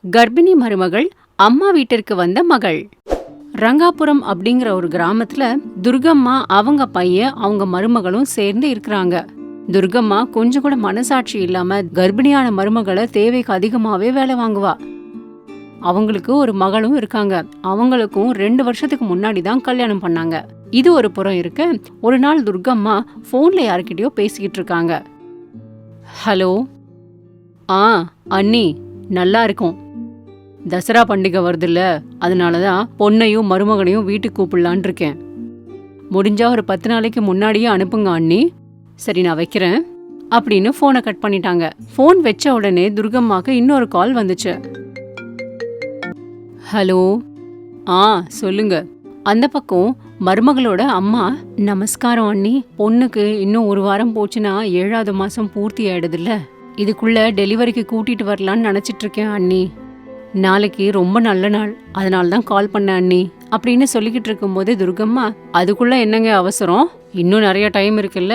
கர்ப்பிணி மருமகள் அம்மா வீட்டிற்கு வந்த மகள். ரங்காபுரம் அப்படிங்கிற ஒரு கிராமத்துல துர்கம்மா, அவங்க பையன், அவங்க மருமகளும் சேர்ந்து இருக்கிறாங்க. துர்கம்மா கொஞ்சம் கூட மனசாட்சி இல்லாம கர்ப்பிணியான மருமகளை தேவைக்கு அதிகமாவே வேலை வாங்குவா. அவங்களுக்கு ஒரு மகளும் இருக்காங்க. அவங்களுக்கும் 2 வருஷத்துக்கு முன்னாடி தான் கல்யாணம் பண்ணாங்க. இது ஒரு புறம் இருக்க, ஒரு நாள் துர்கம்மா போன்ல யாருக்கிட்டயோ பேசிக்கிட்டு இருக்காங்க. ஹலோ. அண்ணி, நல்லா இருக்கும். தசரா பண்டிகை வருதுல்ல, அதனாலதான் பொண்ணையும் மருமகனையும் வீட்டுக்கு கூப்பிடலான் இருக்கேன். முடிஞ்சா ஒரு 10 நாளைக்கு முன்னாடியே அனுப்புங்க அண்ணி. சரி, நான் வைக்கிறேன் அப்படின்னு போனை கட் பண்ணிட்டாங்க. போன் வச்ச உடனே துர்கம்மாக்கு இன்னொரு கால் வந்துச்சு. ஹலோ. சொல்லுங்க. அந்த பக்கம் மருமகளோட அம்மா, நமஸ்காரம் அண்ணி. பொண்ணுக்கு இன்னும் 1 வாரம் போச்சுன்னா 7வது மாசம் பூர்த்தி ஆயிடுதுல்ல, இதுக்குள்ள டெலிவரிக்கு கூட்டிட்டு வரலான்னு நினைச்சிட்டு இருக்கேன் அண்ணி. நாளைக்கு ரொம்ப நல்ல நாள், அதனாலதான் கால் பண்ண அண்ணி அப்படின்னு சொல்லிக்கிட்டு இருக்கும்போது துர்கம்மா, அதுக்குள்ள என்னங்க அவசரம், இன்னும் நிறைய டைம் இருக்குல்ல.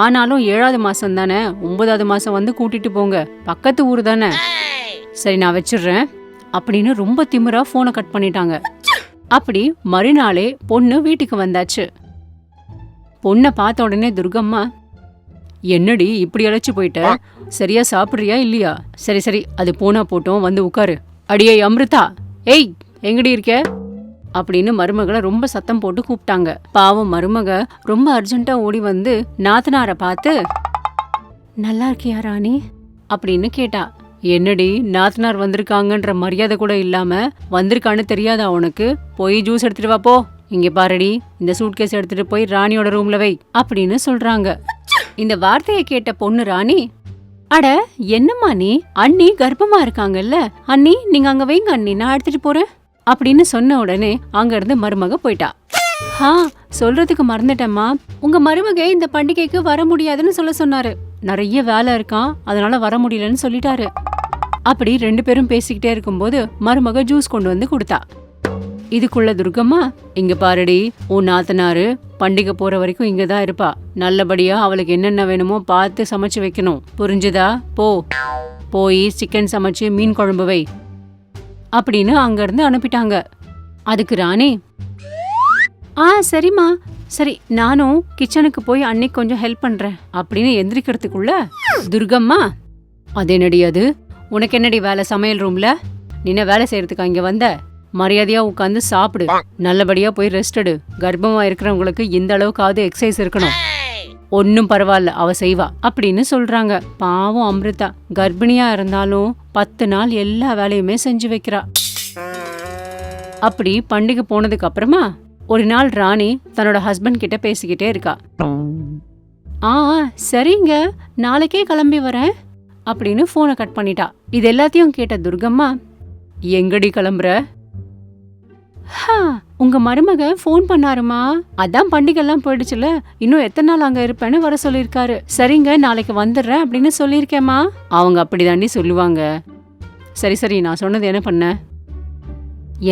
ஆனாலும் 7வது மாசம் தானே, 9வது மாசம் வந்து கூட்டிட்டு போங்க, பக்கத்து ஊர் தானே. சரி, நான் வச்சிடுறேன் அப்படின்னு ரொம்ப திமிரா போனை கட் பண்ணிட்டாங்க. அப்படி மறுநாளே பொண்ணு வீட்டுக்கு வந்தாச்சு. பொண்ணை பார்த்த உடனே துர்கம்மா, என்னடி இப்படி அழைச்சு போயிட்ட, சரியா சாப்பிடுறியா இல்லையா? சரி சரி, அது போனா போட்டோம், வந்து உட்காரு. அடியே அமிர்தா, ஏய் எங்கடி இருக்க அப்படின்னு மருமகளை ரொம்ப சத்தம் போட்டு கூப்பிட்டாங்க. பாவம் மருமக ரொம்ப அர்ஜென்ட்டா ஓடி வந்து நாத்தனாரை பார்த்து, நல்லா இருக்கியா ராணி அப்படின்னு கேட்டா. என்னடி, நாத்தனார் வந்திருக்காங்கன்ற மரியாதை கூட இல்லாம வந்திருக்கான்னு தெரியாதா உனக்கு? போய் ஜூஸ் எடுத்துட்டு வா போ. இங்க பாருடி, இந்த சூட்கேஸ் எடுத்துட்டு போய் ராணியோட ரூம்ல வை அப்படின்னு சொல்றாங்க. இந்த வார்த்தையை கேட்ட பொண்ணு ராணி, அட என்னம்மா நீ, அண்ணி கர்ப்பமா இருக்காங்கல்ல, அண்ணி நீங்க அங்க வைங்க அண்ணி, நான் எடுத்துட்டு போறேன் அப்படின்னு சொன்ன உடனே அங்க இருந்து மருமக போயிட்டா. சொல்றதுக்கு மறந்துட்டேம்மா, உங்க மருமக இந்த பண்டிகைக்கு வர முடியாதுன்னு சொல்ல சொன்னாரு. நிறைய வேலை இருக்கான், அதனால வர முடியலன்னு சொல்லிட்டாரு. அப்படி 2 பேரும் பேசிக்கிட்டே இருக்கும்போது மருமக ஜூஸ் கொண்டு வந்து கொடுத்தா. இதுக்குள்ள துர்கம்மா, இங்க பாருடி, உன் நாத்தனாரு பண்டிகை போற வரைக்கும் இங்கதான் இருப்பா. நல்லபடியா அவளுக்கு என்னென்ன வேணுமோ பார்த்து சமைச்சு வைக்கணும், புரிஞ்சுதா? போய் சிக்கன் சமைச்சு மீன் குழம்பு வை அப்படின்னு அங்க இருந்து அனுப்பிட்டாங்க. அதுக்கு ராணி, சரிம்மா, சரி நானும் கிச்சனுக்கு போய் அன்னைக்கு கொஞ்சம் ஹெல்ப் பண்றேன் அப்படின்னு எந்திரிக்கிறதுக்குள்ள துர்கம்மா, அது என்னடி, அது உனக்கு என்னடி வேலை சமையல் ரூம்ல? நின்ன வேலை செய்யறதுக்கு இங்க வந்த? மரியாதையா உட்காந்து சாப்பிடு, நல்லபடியா போய் ரெஸ்ட் எடு. கர்ப்பமா இருக்கிறவங்களுக்கு இந்த அளவுக்காவது எக்ஸசைஸ் இருக்கணும். ஒன்னும் பரவாயில்ல, அவ செய்வா அப்படின்னு சொல்றாங்க. பாவம் அமிர்தா கர்ப்பிணியா இருந்தாலும் 10 நாள் எல்லா வேலையுமே செஞ்சு வைக்கிறா. அப்படி பண்டிகை போனதுக்கு அப்புறமா ஒரு நாள் ராணி தன்னோட ஹஸ்பண்ட் கிட்ட பேசிக்கிட்டே இருக்கா. சரிங்க, நாளைக்கே கிளம்பி வரேன் அப்படின்னு போனை கட் பண்ணிட்டா. இது எல்லாத்தையும் கேட்ட துர்கம்மா, எங்கடி கிளம்புற? உங்க மருமக போன் பண்ணாருமா, அதான் பண்டிகை எல்லாம் போயிடுச்சுல, இன்னும் எத்தனை நாள் அங்க இருப்பேன்னு வர சொல்லிருக்காரு. சரிங்க, நாளைக்கு வந்துடுறேன் அப்படின்னு சொல்லிருக்கேம்மா. அவங்க அப்படிதாண்டி சொல்லுவாங்க. சரி சரி, நான் சொன்னது என்ன பண்ண?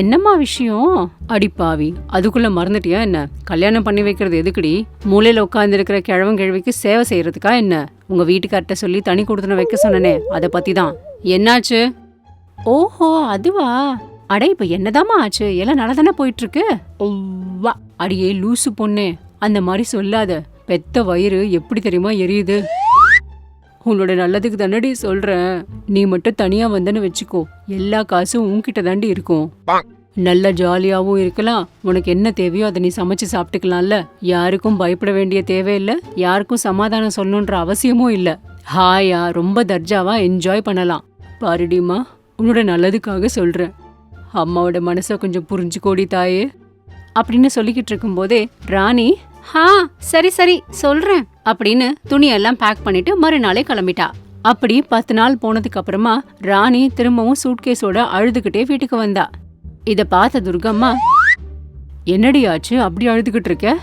என்னம்மா விஷயம்? அடிப்பாவி, அதுக்குள்ள மறந்துட்டியா என்ன? கல்யாணம் பண்ணி வைக்கிறது எதுக்குடி? மூலையில உட்கார்ந்து இருக்கிற கிழவன் கிழவிக்கு சேவை செய்யறதுக்கா என்ன? உங்க வீட்டுக்கார்ட்ட சொல்லி தனி கொடுத்துன வைக்க சொன்னனே, அதை பத்தி தான். என்னாச்சு? ஓஹோ, அதுவா? அட, இப்ப என்னதாமா ஆச்சு? எல்லாம் நல்லதானே போயிட்டு இருக்கு. அடியே லூசு பொண்ணே, அந்த மாதிரி சொல்லாத. பெத்த வயிறு எப்படி தெரியுமா எரியுது? உன்னோட நல்லதுக்கு தானடி சொல்றேன். நீ மட்டும் தனியா வந்தன்னு வச்சுக்கோ, எல்லா காசும் உன்கிட்ட தாண்டி இருக்கும். நல்ல ஜாலியாவும் இருக்கலாம். உனக்கு என்ன தேவையோ அதை நீ சமைச்சு சாப்பிட்டுக்கலாம்ல. யாருக்கும் பயப்பட வேண்டிய தேவையில்லை, யாருக்கும் சமாதானம் சொல்லணுன்ற அவசியமும் இல்ல. ஹாயா ரொம்ப தர்ஜாவா என்ஜாய் பண்ணலாம். பாருடிமா, உன்னோட நல்லதுக்காக சொல்றேன். அம்மாவோட மனசை கொஞ்சம் புரிஞ்சுக்கோடி தாயே அப்படின்னு சொல்லிக்கிட்டு இருக்கும் போதே ராணி, சரி சரி சொல்றேன் அப்படின்னு துணியெல்லாம் பேக் பண்ணிட்டு மறுநாளே கிளம்பிட்டா. அப்படி 10 நாள் போனதுக்கு அப்புறமா ராணி திரும்பவும் சூட்கேஸோட அழுதுகிட்டே வீட்டுக்கு வந்தா. இத பார்த்த துர்கம்மா, என்னடி ஆச்சு அப்படி அழுதுகிட்டு இருக்க?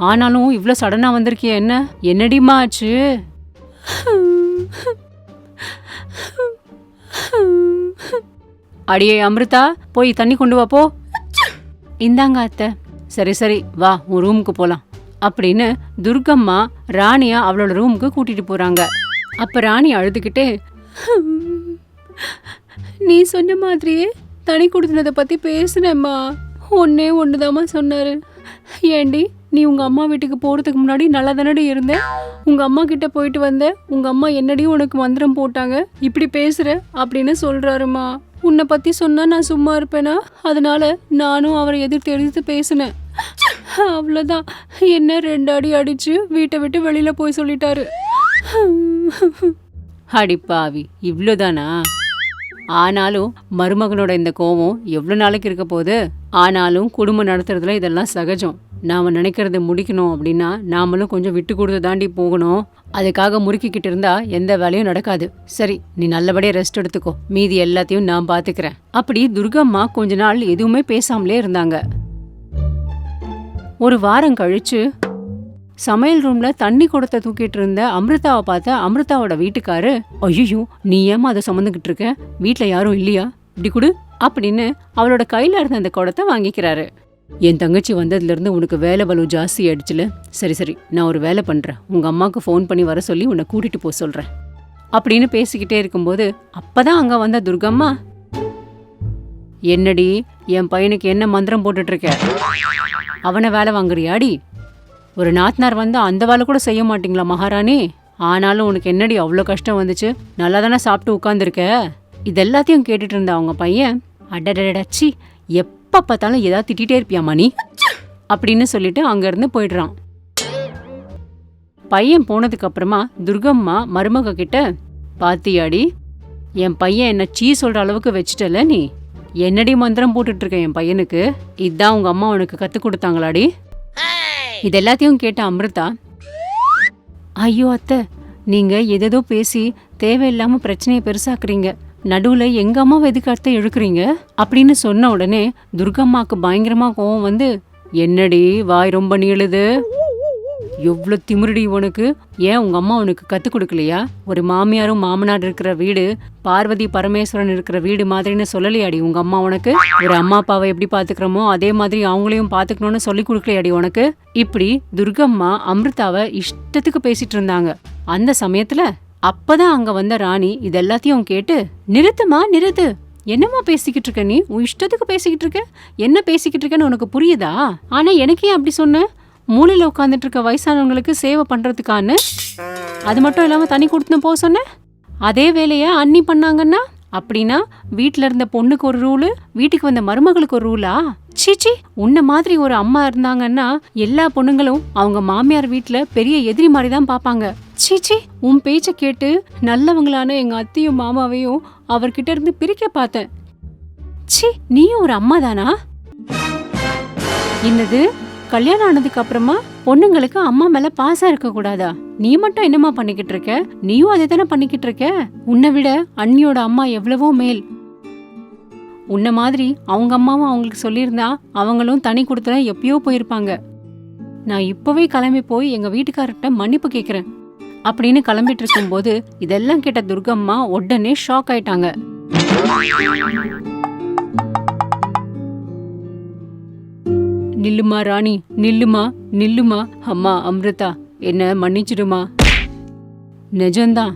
ஆனாலும் இவ்ளோ சடனா வந்திருக்கிய, என்ன என்னடிமா ஆச்சு? அடியே அமிர்தா, போய் தண்ணி கொண்டு வா போ. இந்தாங்க அத்தை. சரி சரி, வா உன் ரூமுக்கு போலாம் அப்படின்னு துர்கம்மா ராணியா அவளோட ரூமுக்கு கூட்டிட்டு போறாங்க. அப்ப ராணி அழுதுகிட்டே, நீ சொன்ன மாதிரியே தனி கொடுத்துனதை பத்தி பேசுனேம்மா. ஒன்னே ஒண்ணுதாம்மா சொன்னாரு. ஏண்டி, நீ உங்க அம்மா வீட்டுக்கு போறதுக்கு முன்னாடி நல்லா தானடி இருந்த? உங்க அம்மா கிட்ட போயிட்டு வந்த, உங்க அம்மா என்னடி உனக்கு மந்திரம் போட்டாங்க, இப்படி பேசுற அப்படின்னு சொல்றாருமா. உன்னை பத்தி சொன்னா நான் சும்மா இருப்பேனா? அதனால நானும் அவரை எதிர்த்து பேசினேன். அவ்வளவுதான், என்ன 2 அடி அடிச்சு வீட்டை விட்டு வெளியில போய் சொல்லிட்டாரு. அடிப்பாவி, இவ்வளோதானா? ஆனாலும் மருமகனோட இந்த கோவம் எவ்வளோ நாளைக்கு இருக்க போகுது? ஆனாலும் குடும்பம் நடத்துறதுல இதெல்லாம் சகஜம். நாம நினைக்கிறத முடிக்கணும் அப்படின்னா நாமளும் கொஞ்சம் விட்டு கொடுத்து தாண்டி போகணும். அதுக்காக முறுக்கிக்கிட்டு இருந்தா எந்த வேலையும் நடக்காது. சரி, நீ நல்லபடியா ரெஸ்ட் எடுத்துக்கோ, மீதி எல்லாத்தையும் நான் பாத்துக்கிறேன். அப்படி துர்கம்மா கொஞ்ச நாள் எதுவுமே பேசாமலே இருந்தாங்க. ஒரு வாரம் கழிச்சு சமையல் ரூம்ல தண்ணி குடத்தை தூக்கிட்டு இருந்த அமிர்தாவை பார்த்த அமிர்தாவோட வீட்டுக்காரு, ஐயோ நீ ஏமா அதை சுமந்துக்கிட்டு இருக்க, வீட்டுல யாரும் இல்லையா, இப்படி கொடு அப்படின்னு அவளோட கையில இருந்த அந்த குடத்தை வாங்கிக்கிறாரு. என் தங்கச்சி வந்ததுல இருந்து உனக்கு வேலை பலு ஜாஸ்தி ஆயிடுச்சுல. சரி, நான் ஒரு வேலை பண்றேன், உங்க அம்மாவுக்கு ஃபோன் பண்ணி வர சொல்லி உன்னை கூட்டிட்டு போக சொல்றேன் அப்படின்னு பேசிக்கிட்டே இருக்கும்போது அப்பதான் அங்க வந்த துர்கம்மா, என்னடி என் பையனுக்கு என்ன மந்திரம் போட்டுட்டு இருக்க, அவனை வேலை வாங்குறியாடி? ஒரு நாத்தனார் வந்து அந்த வேலை கூட செய்ய மாட்டீங்களா மகாராணி? ஆனாலும் உனக்கு என்னடி அவ்வளோ கஷ்டம் வந்துச்சு, நல்லா தானே சாப்பிட்டு உட்காந்துருக்க. இதெல்லாத்தையும் கேட்டுட்டு இருந்த அவங்க பையன், அடடடச்சி, எப்ப பார்த்தாலும் ஏதாவது திட்டிகிட்டே இருப்பியாமா நீ அப்படின்னு சொல்லிட்டு அங்கிருந்து போயிடுறான். பையன் போனதுக்கு அப்புறமா துர்கம்மா மருமக கிட்ட, பாத்தியாடி என் பையன் என்ன சீ சொல்ற அளவுக்கு வச்சுட்டல நீ, என்னடி மந்திரம் போட்டுட்டு இருக்க என் பையனுக்கு, இதான் உங்க அம்மா உனக்கு கத்து கொடுத்தாங்களாடி? இதெல்லாத்தையும் கேட்ட அமிர்தா, ஐயோ அத்தை, நீங்க எதோ பேசி தேவையில்லாம பிரச்சனையை பெருசாக்குறீங்க, நடுவுல எங்க அம்மாவை எதுக்கு அத்தை இழுக்கிறீங்க அப்படின்னு சொன்ன உடனே துர்கம்மாக்கு பயங்கரமா கோவம் வந்து, என்னடி வாய் ரொம்ப நீளுது, எவ்வளோ திமிருடி உனக்கு, ஏன் உங்க அம்மா உனக்கு கத்து கொடுக்கலையா? ஒரு மாமியாரும் மாமனார் இருக்கிற வீடு பார்வதி பரமேஸ்வரன் இருக்கிற வீடு மாதிரின்னு சொல்லலையாடி உங்க அம்மா உனக்கு? ஒரு அம்மா அப்பாவை எப்படி பாத்துக்கிறோமோ அதே மாதிரி அவங்களையும் பாத்துக்கணும்னு சொல்லி கொடுக்கலையாடி உனக்கு? இப்படி துர்கம்மா அமிர்தாவை இஷ்டத்துக்கு பேசிட்டு இருந்தாங்க. அந்த சமயத்துல அப்பதான் அங்க வந்த ராணி இதெல்லாத்தையும் கேட்டு, நிறுத்துமா நிறுத்து, என்னம்மா பேசிக்கிட்டு இருக்க நீ, உன் இஷ்டத்துக்கு பேசிக்கிட்டு இருக்க, என்ன பேசிக்கிட்டு இருக்கன்னு உனக்கு புரியுதா? ஆனா எனக்கு ஏன் அப்படி சொன்ன? மூலையில உட்காந்துட்டு இருக்க வயசானவங்களுக்கு சேவை பண்றதுக்கான்னு, அது மட்டும் இல்லாம தனி கொடுத்து போக சொன்ன, அதே வேலைய அண்ணி பண்ணாங்கன்னா, அப்படின்னா வீட்டுல இருந்த பொண்ணுக்கு ஒரு ரூலு, வீட்டுக்கு வந்த மருமகளுக்கு ஒரு ரூலா? சீச்சி, உன்ன மாதிரி ஒரு அம்மா இருந்தாங்கன்னா எல்லா பொண்ணுங்களும் அவங்க மாமியார் வீட்டுல பெரிய எதிரி மாதிரி தான் பாப்பாங்க. சீச்சி, உன் பேச்ச கேட்டு நல்லவங்களான எங்க அத்தையும் மாமாவையும் அவர்கிட்ட இருந்து பிரிக்க பார்த்தேன். சி, நீயும் ஒரு அம்மா தானா? என்னது, கல்யாணம் ஆனதுக்கு அப்புறமா பொண்ணுங்களுக்கு அம்மா மேல பாசம் இருக்க கூடாதா? நீ மட்டும் என்னமா பண்ணிக்கிட்டு இருக்க? நீயும் அதே தானே பண்ணிக்கிட்டு இருக்க. உன்னை விட அண்ணியோட அம்மா எவ்வளவோ மேல். உன்ன மாதிரி அவங்க அம்மாவும் அவங்களுக்கு சொல்லியிருந்தா அவங்களும் தனி கொடுத்தா எப்பயோ போயிருப்பாங்க. நான் இப்பவே கிளம்பி போய் எங்க வீட்டுக்காரர்கிட்ட மன்னிப்பு கேக்குறேன் அப்படின்னு கிளம்பிட்டு இருக்கும்போது இதெல்லாம் கேட்ட துர்கம்மா உடனே ஷாக் ஆயிட்டாங்க. நில்லுமா ராணி, நில்லுமா, அம்மா அமிர்தா, என்ன மன்னிச்சிடுமா. நிஜம்தான்,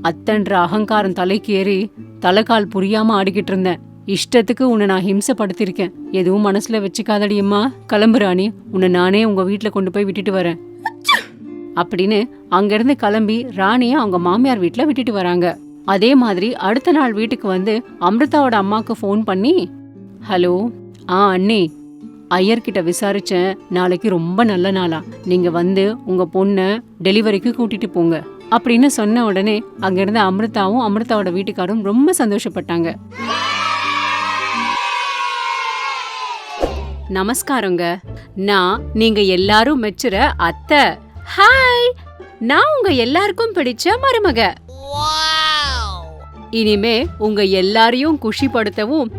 அத்தன்ற அகங்காரம் தலைக்கு ஏறி தலைக்கால் புரியாம ஆடிக்கிட்டு இருந்தேன். இஷ்டத்துக்கு உன்னை நான் ஹிம்சப்படுத்திருக்கேன், எதுவும் மனசுல வச்சுக்காதடியம்மா. கிளம்பு ராணி, உன்னை நானே உங்க வீட்டுல கொண்டு போய் விட்டுட்டு வரேன் அப்படின்னு அங்கிருந்து கிளம்பி ராணிய அவங்க மாமியார் வீட்டுல விட்டுட்டு வராங்க. அதே மாதிரி அடுத்த நாள் வீட்டுக்கு வந்து அமிர்தாவோட அம்மாக்கு ஃபோன் பண்ணி, ஹலோ, அண்ணே, ஐயர்கிட்ட விசாரிச்சேன், நாளைக்கு ரொம்ப நல்ல நாளா, நீங்க வந்து உங்க பொண்ண டெலிவரிக்கு கூட்டிட்டு போங்க அப்படின்னு சொன்ன உடனே அங்கிருந்து அமிர்தாவும் அமிர்தாவோட வீட்டுக்காரும் ரொம்ப சந்தோஷப்பட்டாங்க. நமஸ்காரங்க, நான் நீங்க எல்லாரும் மெச்சுற அத்தை. ஹாய், நான் உங்க எல்லாருக்கும் பிடிச்ச மருமக. இனிமே உங்க எல்லாரையும் குஷிப்படுத்தவும்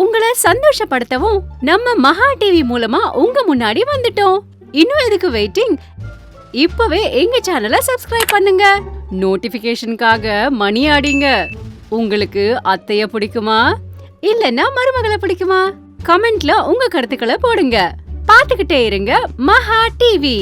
உங்களை சந்தோஷப்படுத்தவும் நம்ம மகா டிவி மூலமா உங்க முன்னாடி வந்துட்டோம். இன்னும் எதுக்கு வெயிட்டிங்? இப்பவே எங்க சேனலை சப்ஸ்கிரைப் பண்ணுங்க, நோட்டிபிகேஷனுக்காக மணி ஆடிங்க. உங்களுக்கு அத்தைய பிடிக்குமா இல்லன்னா மருமகளை பிடிக்குமா? கமெண்ட்ல உங்க கருத்துக்களை போடுங்க. பாத்துக்கிட்டே இருங்க மகா டிவி.